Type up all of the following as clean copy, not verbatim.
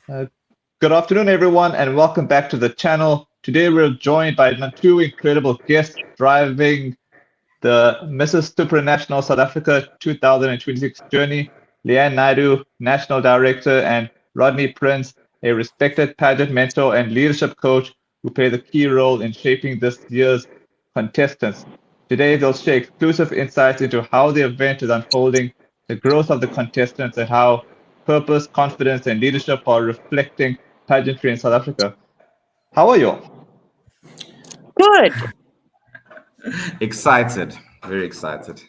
Uh, Good afternoon, everyone, and welcome back to the channel. Today, we're joined by two incredible guests driving the Mrs Supranational South Africa 2026 journey. Lee-Ann Naidoo, National Director, and Rodney Prins, a respected pageant mentor and leadership coach who played a key role in shaping this year's contestants. Today, they'll share exclusive insights into how the event is unfolding, the growth of the contestants, and how purpose, confidence, and leadership are reflecting pageantry in South Africa. How are you all? Good. Excited, very excited. I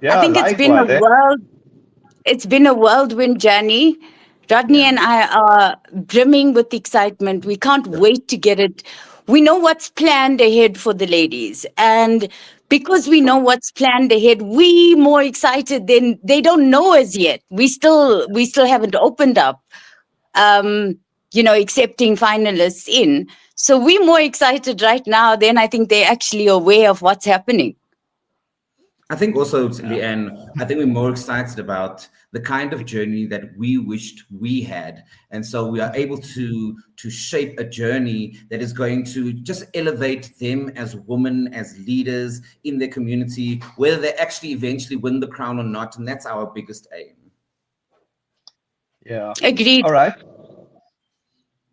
Yeah, think likewise. it's been a whirlwind journey. Rodney Yeah. and I are brimming with excitement. We can't wait to get it. We know what's planned ahead for the ladies. And because we know what's planned ahead, we more excited than they don't know as yet. We still haven't opened up um, accepting finalists in. So we're more excited right now than I think they're actually aware of what's happening. I think also, Lee-Ann, I think we're more excited about the kind of journey that we wished we had. And so we are able to shape a journey that is going to just elevate them as women, as leaders in their community, whether they actually eventually win the crown or not. And that's our biggest aim. Yeah. Agreed. All right.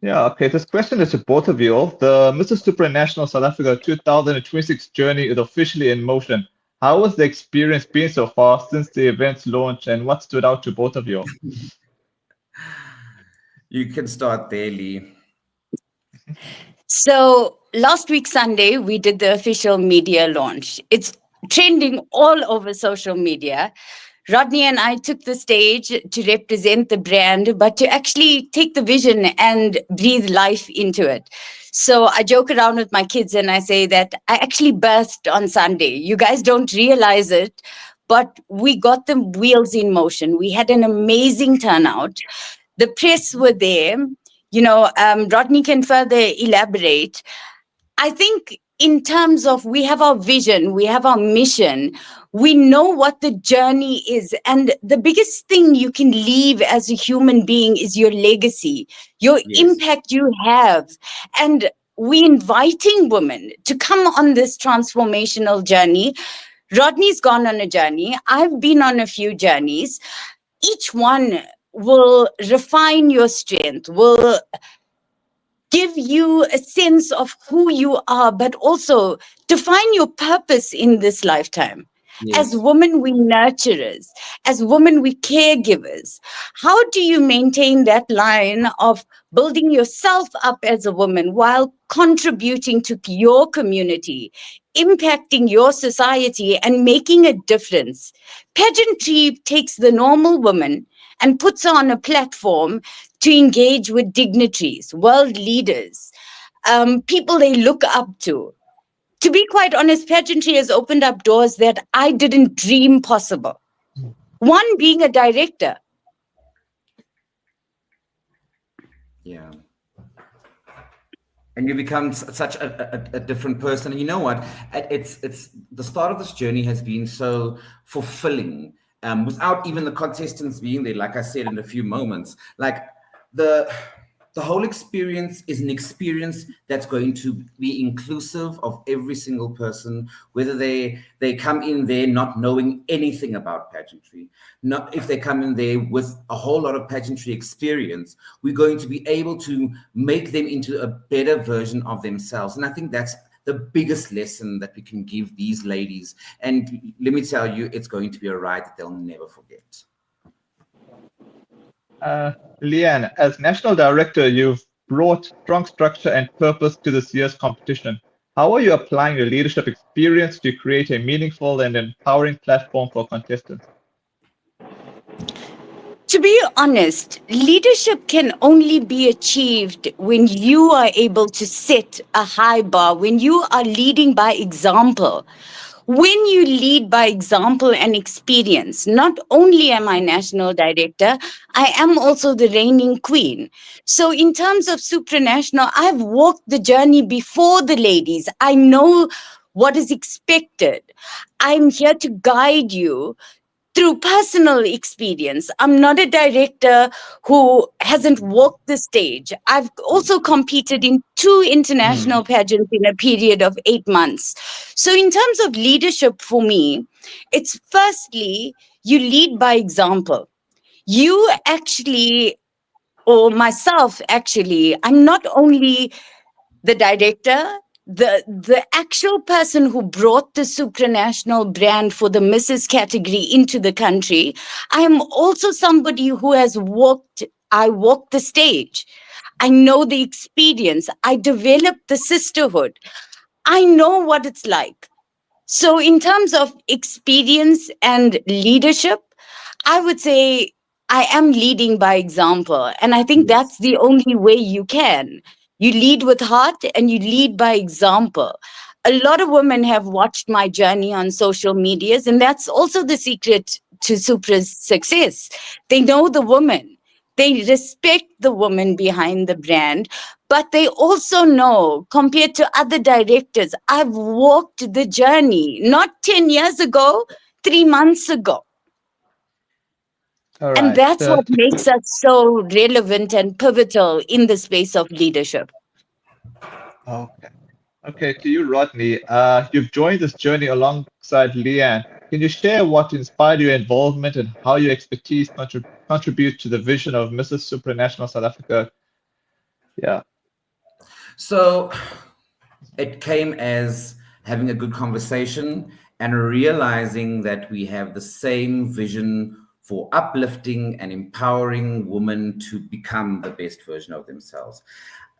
Yeah, okay. This question is to both of you all. The Mrs. Supranational South Africa 2026 journey is officially in motion. How has the experience been so far since the event's launch, and what stood out to both of you all? You can start there, Lee. So last week, Sunday, we did the official media launch. It's trending all over social media. Rodney and I took the stage to represent the brand, but to actually take the vision and breathe life into it. So I joke around with my kids and I say that I actually birthed on Sunday. You guys don't realize it, but we got the wheels in motion. We had an amazing turnout. The press were there. Rodney can further elaborate. I think in terms of we have our vision, we have our mission, we know what the journey is. And the biggest thing you can leave as a human being is your legacy, your Yes. impact you have. And we inviting women to come on this transformational journey. Rodney's gone on a journey. I've been on a few journeys. Each one will refine your strength, will give you a sense of who you are, but also define your purpose in this lifetime. As Yes. women, we nurturers. As women, we caregivers. How do you maintain that line of building yourself up as a woman while contributing to your community, impacting your society, and making a difference? Pageantry takes the normal woman and puts her on a platform to engage with dignitaries, world leaders, people they look up to. To be quite honest, pageantry has opened up doors that I didn't dream possible. One being a director. Yeah. And you become such a different person. And you know what? It's the start of this journey has been so fulfilling, without even the contestants being there. Like I said in a few moments, like the the whole experience is an experience that's going to be inclusive of every single person, whether they come in there not knowing anything about pageantry. Not if they come in there with a whole lot of pageantry experience, we're going to be able to make them into a better version of themselves. And I think that's the biggest lesson that we can give these ladies. And let me tell you, it's going to be a ride that they'll never forget. Lee-Ann, as National Director, you've brought strong structure and purpose to this year's competition. How are you applying your leadership experience to create a meaningful and empowering platform for contestants? To be honest, leadership can only be achieved when you are able to set a high bar, when you are leading by example. When you lead by example and experience, not only am I national director, I am also the reigning queen. So in terms of supranational, I've walked the journey before the ladies. I know what is expected. I'm here to guide you through personal experience. I'm not a director who hasn't walked the stage. I've also competed in 2 international pageants in a period of 8 months. So in terms of leadership for me, it's firstly, you lead by example. You actually, or myself actually, I'm not only the director, the actual person who brought the supranational brand for the Mrs. category into the country. I am also somebody who has I walked the stage. I know the experience. I developed the sisterhood. I know what it's like. So in terms of experience and leadership, I would say I am leading by example. And I think that's the only way you can. You lead with heart and you lead by example. A lot of women have watched my journey on social medias, and that's also the secret to Supra's success. They know the woman. They respect the woman behind the brand, but they also know, compared to other directors, I've walked the journey, not 10 years ago, 3 months ago. All And right. that's what makes us so relevant and pivotal in the space of leadership. Okay. Okay, to you, Rodney. You've joined this journey alongside Lee-Ann. Can you share what inspired your involvement and how your expertise contribute to the vision of Mrs. Supranational South Africa? Yeah. So it came as having a good conversation and realizing that we have the same vision for uplifting and empowering women to become the best version of themselves.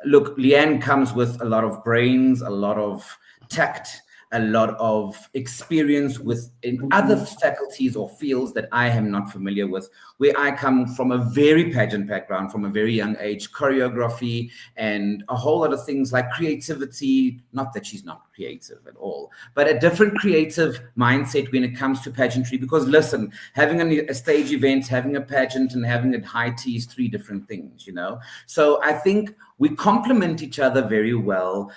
Look, Lee-Ann comes with a lot of brains, a lot of tact, a lot of experience in other faculties or fields that I am not familiar with, where I come from a very pageant background from a very young age, choreography and a whole lot of things like creativity. Not that she's not creative at all, but a different creative mindset when it comes to pageantry. Because listen, having a stage event, having a pageant and having a high tea is 3 different things, you know? So I think we complement each other very well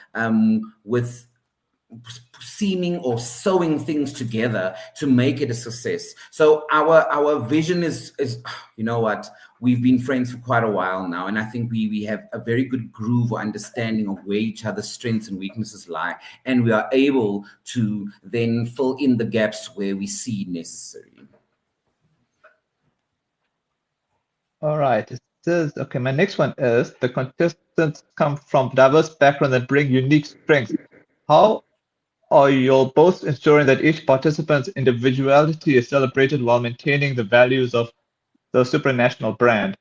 with seaming or sewing things together to make it a success. So our vision is, you know what, we've been friends for quite a while now, and I think we have a very good groove or understanding of where each other's strengths and weaknesses lie, and we are able to then fill in the gaps where we see necessary. All right. It says, okay, my next one is the contestants come from diverse backgrounds and bring unique strengths. How are you both ensuring that each participant's individuality is celebrated while maintaining the values of the supranational brand?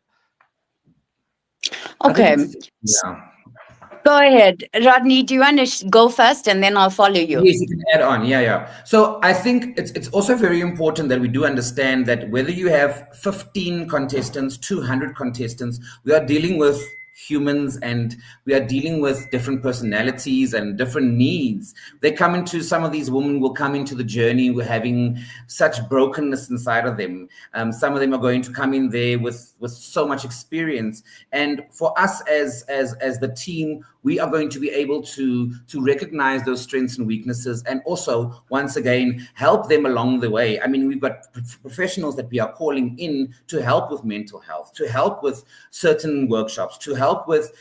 Okay. Yeah. Go ahead. Rodney, do you want to go first and then I'll follow you? Yes, you can add on. Yeah. So I think it's also very important that we do understand that whether you have 15 contestants, 200 contestants, we are dealing with humans and we are dealing with different personalities and different needs. Some of these women will come into the journey with having such brokenness inside of them. Some of them are going to come in there with so much experience. And for us as the team, we are going to be able to recognize those strengths and weaknesses and also, once again, help them along the way. I mean, we've got professionals that we are calling in to help with mental health, to help with certain workshops, to help with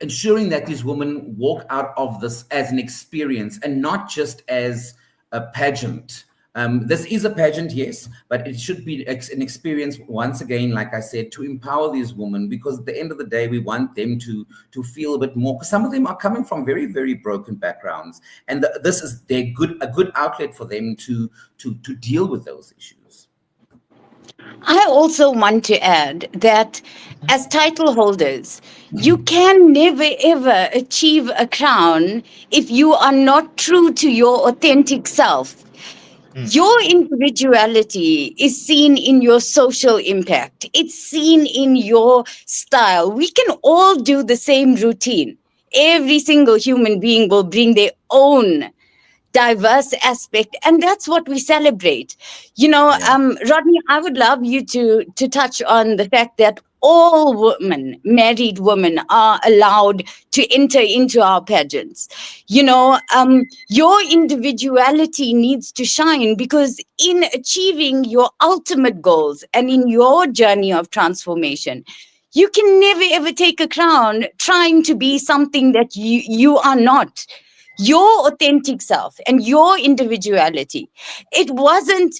ensuring that these women walk out of this as an experience and not just as a pageant. This is a pageant, yes, but it should be an experience, once again, like I said, to empower these women, because at the end of the day, we want them to feel a bit more, because some of them are coming from very, very broken backgrounds. And this is a good outlet for them to deal with those issues. I also want to add that as title holders, you can never ever achieve a crown if you are not true to your authentic self. Your individuality is seen in your social impact. It's seen in your style. We can all do the same routine. Every single human being will bring their own diverse aspect, and that's what we celebrate. You know, Rodney, I would love you to touch on the fact that all women, married women, are allowed to enter into our pageants. You know, your individuality needs to shine, because in achieving your ultimate goals and in your journey of transformation, you can never ever take a crown trying to be something that you are not. Your authentic self and your individuality. It wasn't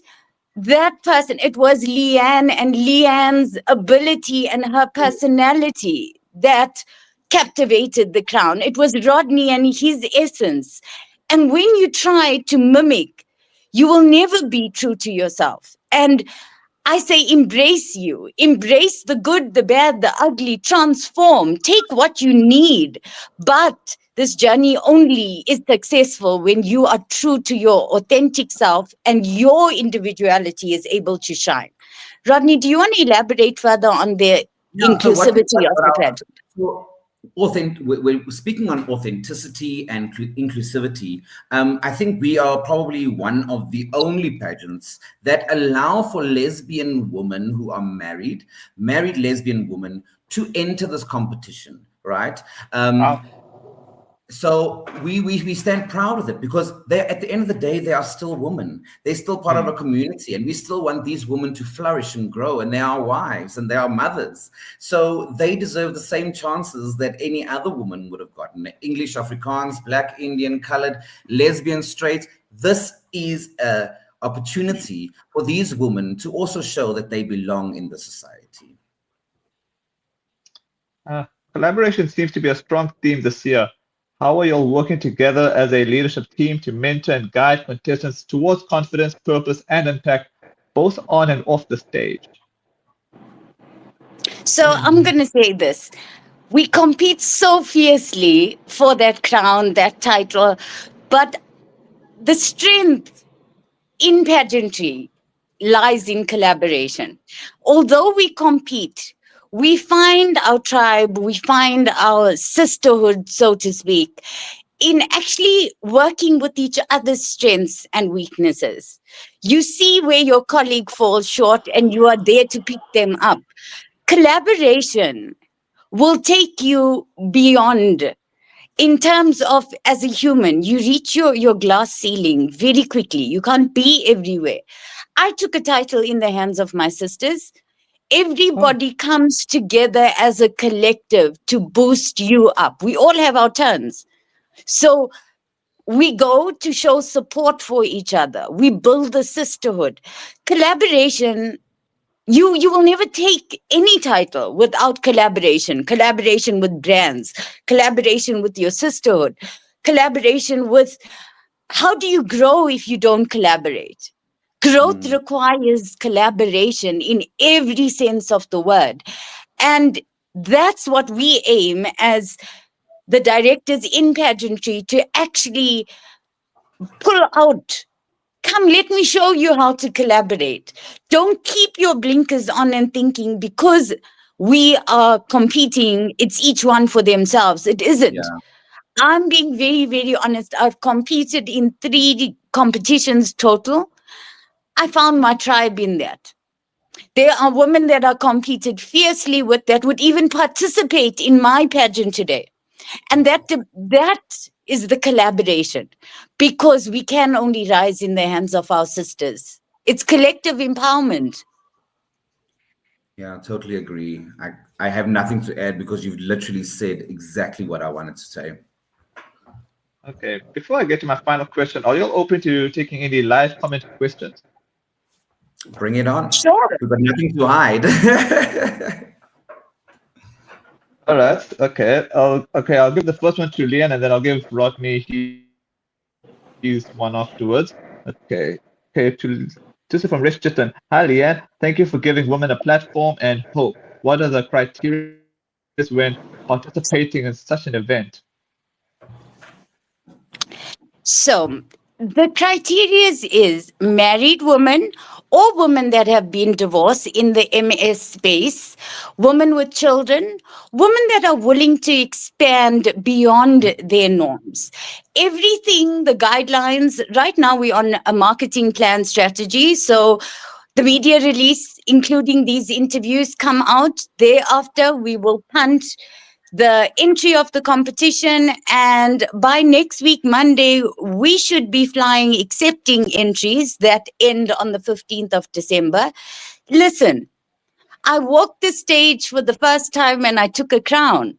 that person, it was Lee-Ann and Lee-Ann's ability and her personality that captivated the crown. It was Rodney and his essence. And when you try to mimic, you will never be true to yourself. And I say embrace you. Embrace the good, the bad, the ugly. Transform. Take what you need. But this journey only is successful when you are true to your authentic self and your individuality is able to shine. Rodney, do you want to elaborate further on the inclusivity of the pageant? We're speaking on authenticity and inclusivity. I think we are probably one of the only pageants that allow for lesbian women who are married lesbian women to enter this competition, right? Wow. So we stand proud of it, because they're, at the end of the day, they are still women. They're still part of a community, and we still want these women to flourish and grow, and they are wives and they are mothers. So they deserve the same chances that any other woman would have gotten. English, Afrikaans, Black, Indian, colored, lesbian, straight. This is an opportunity for these women to also show that they belong in the society. Collaboration seems to be a strong theme this year. How are you all working together as a leadership team to mentor and guide contestants towards confidence, purpose, and impact, both on and off the stage? So I'm going to say this. We compete so fiercely for that crown, that title, but the strength in pageantry lies in collaboration. Although we compete, we find our tribe, we find our sisterhood, so to speak, in actually working with each other's strengths and weaknesses. You see where your colleague falls short and you are there to pick them up. Collaboration will take you beyond. In terms of, as a human, you reach your glass ceiling very quickly. You can't be everywhere. I took a title in the hands of my sisters. Everybody comes together as a collective to boost you up. We all have our turns. So we go to show support for each other. We build the sisterhood. Collaboration, you will never take any title without collaboration. Collaboration with brands, collaboration with your sisterhood, collaboration with, how do you grow if you don't collaborate? Growth requires collaboration in every sense of the word. And that's what we aim as the directors in pageantry to actually pull out. Come, let me show you how to collaborate. Don't keep your blinkers on and thinking because we are competing, it's each one for themselves. It isn't. Yeah. I'm being very, very honest. I've competed in 3 competitions total. I found my tribe in that. There are women that are competed fiercely with that would even participate in my pageant today. And that is the collaboration, because we can only rise in the hands of our sisters. It's collective empowerment. Yeah, I totally agree. I have nothing to add because you've literally said exactly what I wanted to say. Okay, before I get to my final question, are you all open to taking any live comment questions? Bring it on. Sure. We've got nothing to hide. All right. Okay. I'll give the first one to Lee-Ann, and then I'll give Rodney his one afterwards. Okay. This is from Rich Chitton. Hi, Lee-Ann. Thank you for giving women a platform and hope. What are the criteria when participating in such an event? So the criteria is married women or women that have been divorced in the MS space, women with children, women that are willing to expand beyond their norms. Everything, the guidelines, right now we're on a marketing plan strategy. So The media release, including these interviews, come out. Thereafter, we will punt the entry of the competition, and by next week, Monday, we should be flying accepting entries that end on the 15th of December. Listen, I walked the stage for the first time and I took a crown.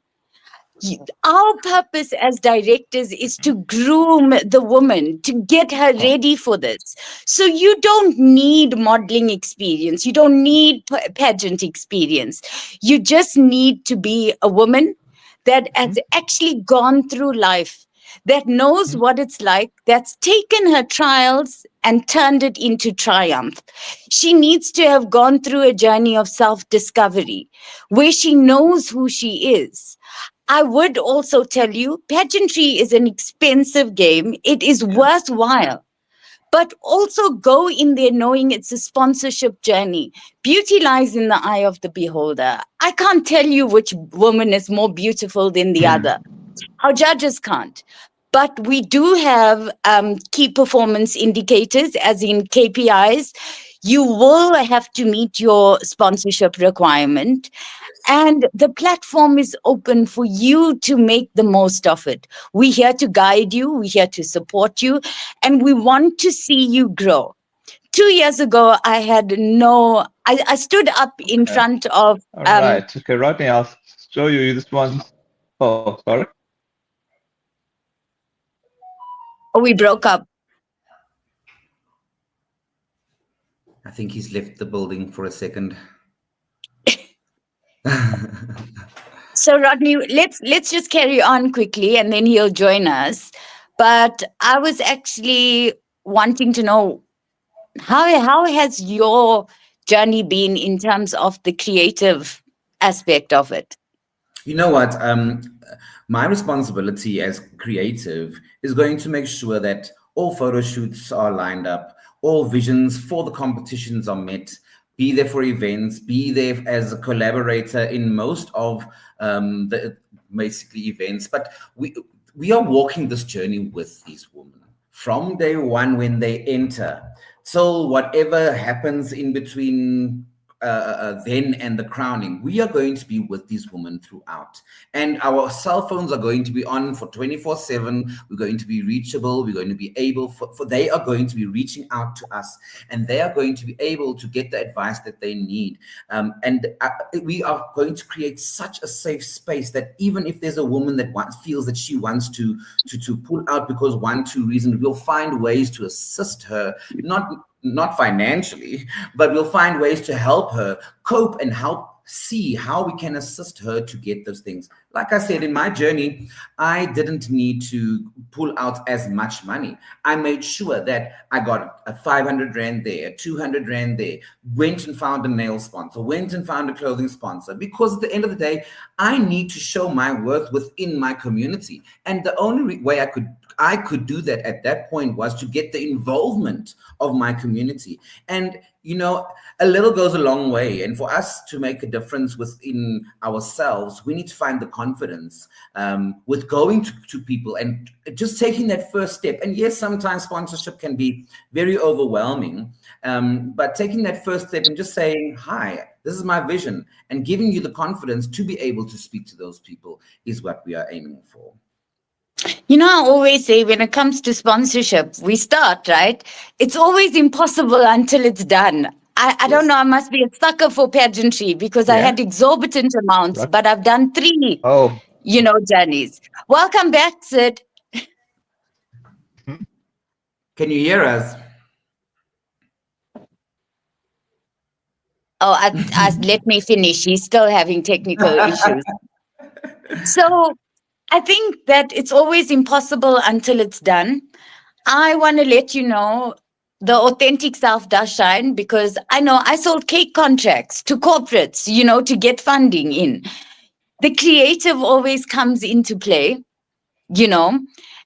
Our purpose as directors is to groom the woman, to get her ready for this. So you don't need modeling experience. You don't need pageant experience. You just need to be a woman that has actually gone through life, that knows what it's like, that's taken her trials and turned it into triumph. She needs to have gone through a journey of self-discovery where she knows who she is. I would also tell you, pageantry is an expensive game. It is worthwhile. But also go in there knowing it's a sponsorship journey. Beauty lies in the eye of the beholder. I can't tell you which woman is more beautiful than the other. Our judges can't. But we do have key performance indicators, as in KPIs. You will have to meet your sponsorship requirement. And the platform is open for you to make the most of it. We're here to guide you. We're here to support you. And we want to see you grow. 2 years ago, I stood up in front of... All right. Okay, Rodney, I'll show you this one. Oh, sorry. Oh, we broke up. I think he's left the building for a second. So Rodney, let's just carry on quickly and then he'll join us. But I was actually wanting to know how has your journey been in terms of the creative aspect of it? You know what? My responsibility as creative is going to make sure that all photo shoots are lined up, all visions for the competitions are met, be there for events, be there as a collaborator in most of the basically events. But we are walking this journey with these women from day one when they enter. So whatever happens in between then and the crowning, we are going to be with these women throughout. And our cell phones are going to be on for 24/7. We're going to be reachable. We're going to be able for they are going to be reaching out to us, and they are going to be able to get the advice that they need. We are going to create such a safe space that even if there's a woman that feels that she wants to pull out because 1-2 reasons, we'll find ways to assist her, not financially, but we'll find ways to help her cope and help see how we can assist her to get those things. Like I said, in my journey, I didn't need to pull out as much money. I made sure that I got a 500 Rand there, 200 Rand there, went and found a nail sponsor, went and found a clothing sponsor, because at the end of the day, I need to show my worth within my community. And the only way I could do that at that point was to get the involvement of my community. And, you know, a little goes a long way. And for us to make a difference within ourselves, we need to find the confidence with going to people and just taking that first step. And yes, sometimes sponsorship can be very overwhelming, but taking that first step and just saying, hi, this is my vision, and giving you the confidence to be able to speak to those people is what we are aiming for. You know, I always say when it comes to sponsorship, we start, right? It's always impossible until it's done. I don't know, I must be a sucker for pageantry because I had exorbitant amounts, but I've done 3, journeys. Welcome back, Sid. Can you hear us? Oh, let me finish. He's still having technical issues. So I think that it's always impossible until it's done. I want to let you know the authentic self does shine, because I know I sold cake contracts to corporates, to get funding in. The creative always comes into play,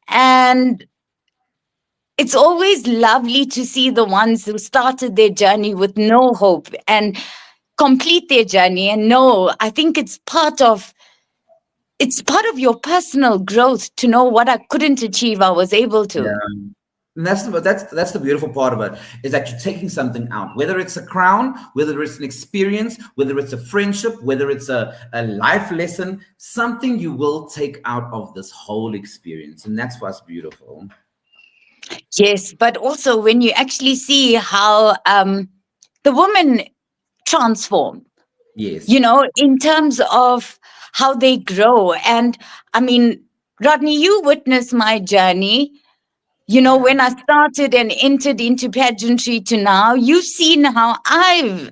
and it's always lovely to see the ones who started their journey with no hope and complete their journey. And no, I think it's part of your personal growth to know what I couldn't achieve, I was able to. Yeah. And that's the beautiful part of it, is that you're taking something out, whether it's a crown, whether it's an experience, whether it's a friendship, whether it's a life lesson, something you will take out of this whole experience. And that's what's beautiful. Yes, but also when you actually see how the women transform, Yes. you know, in terms of how they grow. And I mean, Rodney, you witnessed my journey. You know, when I started and entered into pageantry to now, you've seen how I've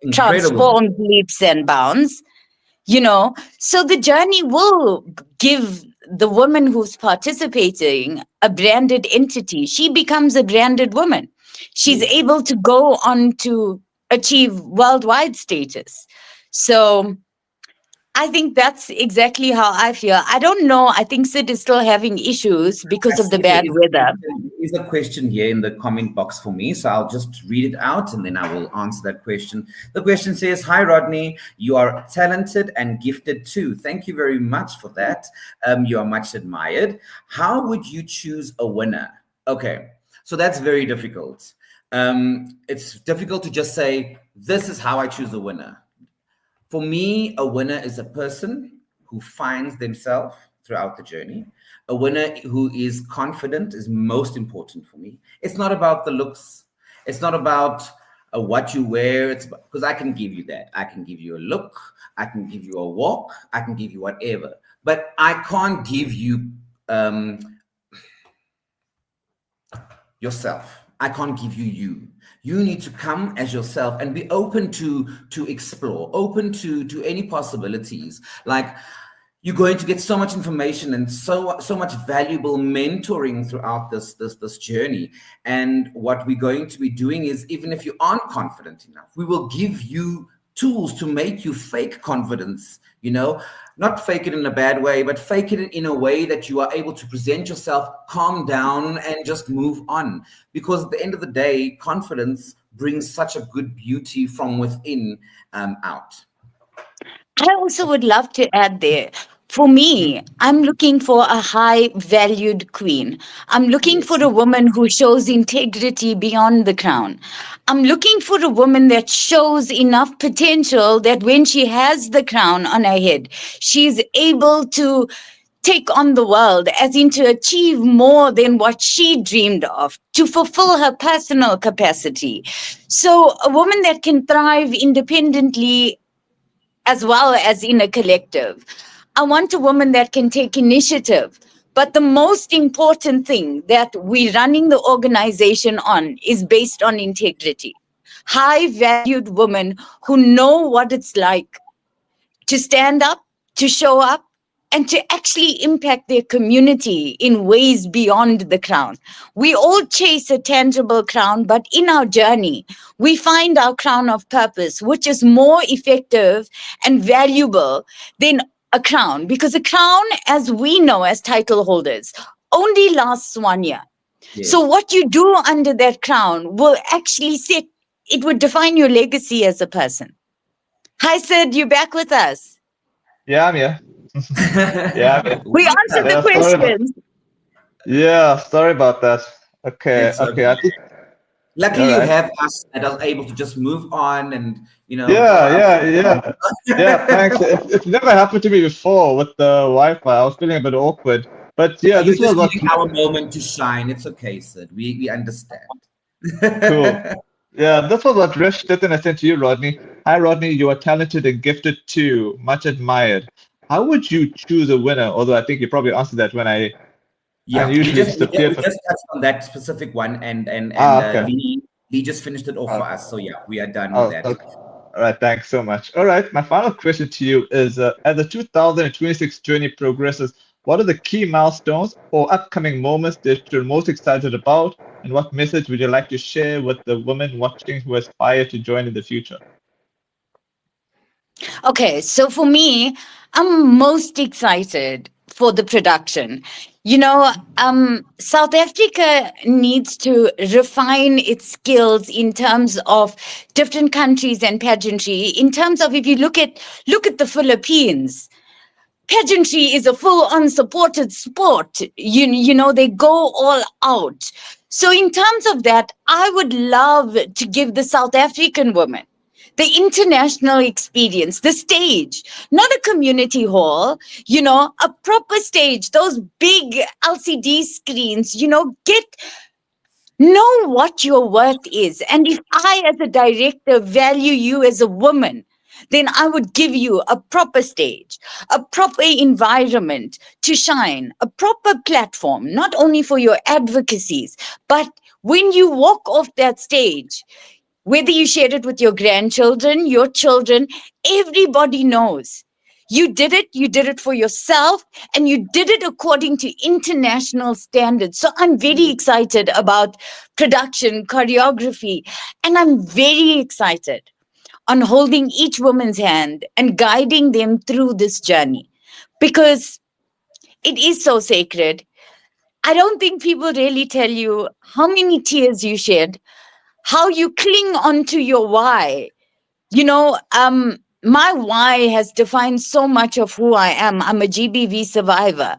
Incredible. transformed leaps and bounds, you know. So the journey will give the woman who's participating a branded entity. She becomes a branded woman. She's Yes. able to go on to achieve worldwide status. So I think that's exactly how I feel. I don't know. I think Sid is still having issues because I of the see there bad weather. is a question here in the comment box for me, so I'll just read it out and then I will answer that question. The question says, "Hi Rodney, you are talented and gifted too. Thank you very much for that. You are much admired. How would you choose a winner?" Okay, so that's very difficult. It's difficult to just say, this is how I choose a winner. For me, a winner is a person who finds themselves throughout the journey. A winner who is confident is most important for me. It's not about the looks. It's not about what you wear. It's because I can give you that. I can give you a look. I can give you a walk. I can give you whatever. But I can't give you yourself. I can't give you you. You need to come as yourself and be open to explore, open to any possibilities. Like, you're going to get so much information and so much valuable mentoring throughout this journey. And what we're going to be doing is, even if you aren't confident enough, we will give you tools to make you fake confidence, you know, not fake it in a bad way, but fake it in a way that you are able to present yourself, calm down, and just move on. Because at the end of the day, confidence brings such a good beauty from within out. I also would love to add there. For me, I'm looking for a high valued queen. I'm looking for a woman who shows integrity beyond the crown. I'm looking for a woman that shows enough potential that when she has the crown on her head, she's able to take on the world, as in to achieve more than what she dreamed of, to fulfill her personal capacity. So a woman that can thrive independently as well as in a collective. I want a woman that can take initiative. But the most important thing that we're running the organization on is based on integrity. High valued women who know what it's like to stand up, to show up, and to actually impact their community in ways beyond the crown. We all chase a tangible crown, but in our journey, we find our crown of purpose, which is more effective and valuable than a crown, because a crown, as we know as title holders, only lasts 1 year. Yes. So what you do under that crown will actually set, it would define your legacy as a person. Hi, Sid, you back with us? Yeah, I'm here. Yeah, I'm here. We answered the Yeah, sorry about- questions. Yeah, sorry about that. Okay, It's okay. I think Luckily, All you right. have us that are able to just move on and, you know. yeah. Thanks. It's never happened to me before with the Wi-Fi. I was feeling a bit awkward, but yeah, You're this was just what needing our moment to shine. It's okay, Sid. We understand. cool. Yeah, this was what Rish did, and I sent to you, Rodney. Hi, Rodney. You are talented and gifted too. Much admired. How would you choose a winner? Although I think you probably answered that when I Yeah, we usually just disappear. touched on that specific one, and Okay. Lee just finished it off for us. So yeah, we are done Oh, with that. okay. All right, thanks so much. All right, my final question to you is, as the 2026 journey progresses, what are the key milestones or upcoming moments that you're most excited about, and what message would you like to share with the women watching who aspire to join in the future? Okay, so for me, I'm most excited for the production. You know, South Africa needs to refine its skills in terms of different countries and pageantry. In terms of, if you look at the Philippines, pageantry is a full unsupported sport. You know, they go all out. So in terms of that, I would love to give the South African woman the international experience, the stage, not a community hall, a proper stage, those big LCD screens, know what your worth is. And if I, as a director, value you as a woman, then I would give you a proper stage, a proper environment to shine, a proper platform, not only for your advocacies, but when you walk off that stage, whether you share it with your grandchildren, your children, everybody knows. You did it for yourself, and you did it according to international standards. So I'm very excited about production, choreography, and I'm very excited on holding each woman's hand and guiding them through this journey, because it is so sacred. I don't think people really tell you how many tears you shed, how you cling onto your why. My why has defined so much of who I am. I'm a GBV survivor.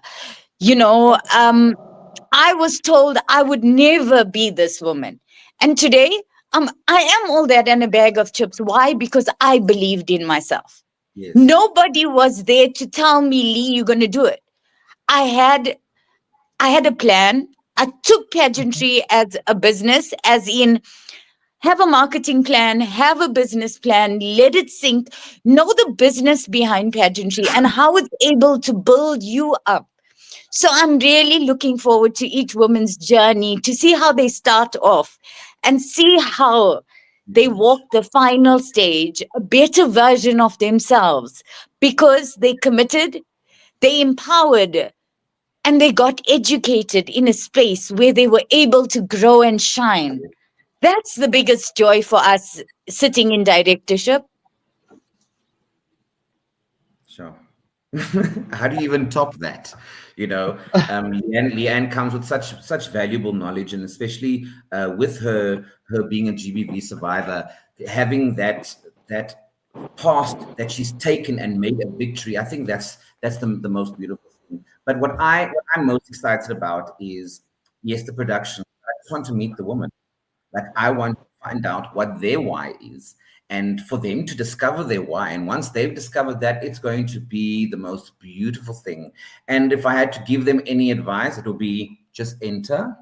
I was told I would never be this woman. And today, I am all that and a bag of chips. Why? Because I believed in myself. Yes. Nobody was there to tell me, Lee, you're going to do it. I had a plan. I took pageantry as a business, as in, have a marketing plan, have a business plan, let it sink, know the business behind pageantry and how it's able to build you up. So I'm really looking forward to each woman's journey to see how they start off and see how they walk the final stage, a better version of themselves, because they committed, they empowered, and they got educated in a space where they were able to grow and shine. That's the biggest joy for us sitting in directorship. Sure. How do you even top that? Lee-Ann comes with such valuable knowledge, and especially with her being a GBV survivor, having that past that she's taken and made a victory. I think that's the most beautiful thing. But what I'm most excited about is, yes, the production. I just want to meet the woman. Like, I want to find out what their why is, and for them to discover their why. And once they've discovered that, it's going to be the most beautiful thing. And if I had to give them any advice, it would be just enter,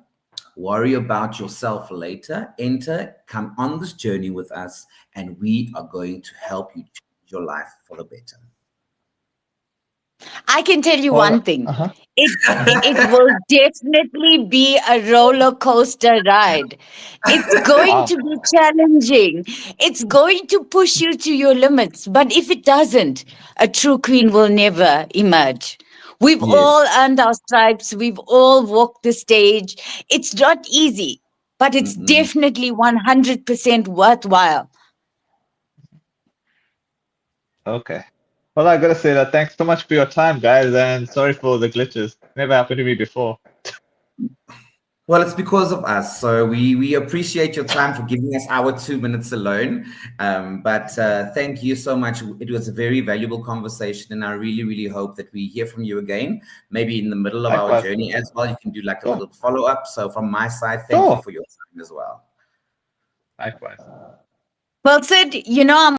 worry about yourself later, enter, come on this journey with us, and we are going to help you change your life for the better. I can tell you one thing. It will definitely be a roller coaster ride. It's going to be challenging. It's going to push you to your limits. But if it doesn't, a true queen will never emerge. We've all earned our stripes. We've all walked the stage. It's not easy, but it's definitely 100% worthwhile. Okay. Well, I gotta say that thanks so much for your time, guys, and sorry for the glitches. Never happened to me before. Well, it's because of us. So we appreciate your time for giving us our 2 minutes alone. But thank you so much. It was a very valuable conversation, and I really, really hope that we hear from you again, maybe in the middle of our journey as well. You can do like a little follow-up. So from my side, thank you for your time as well. Likewise. Well, Sid, I'm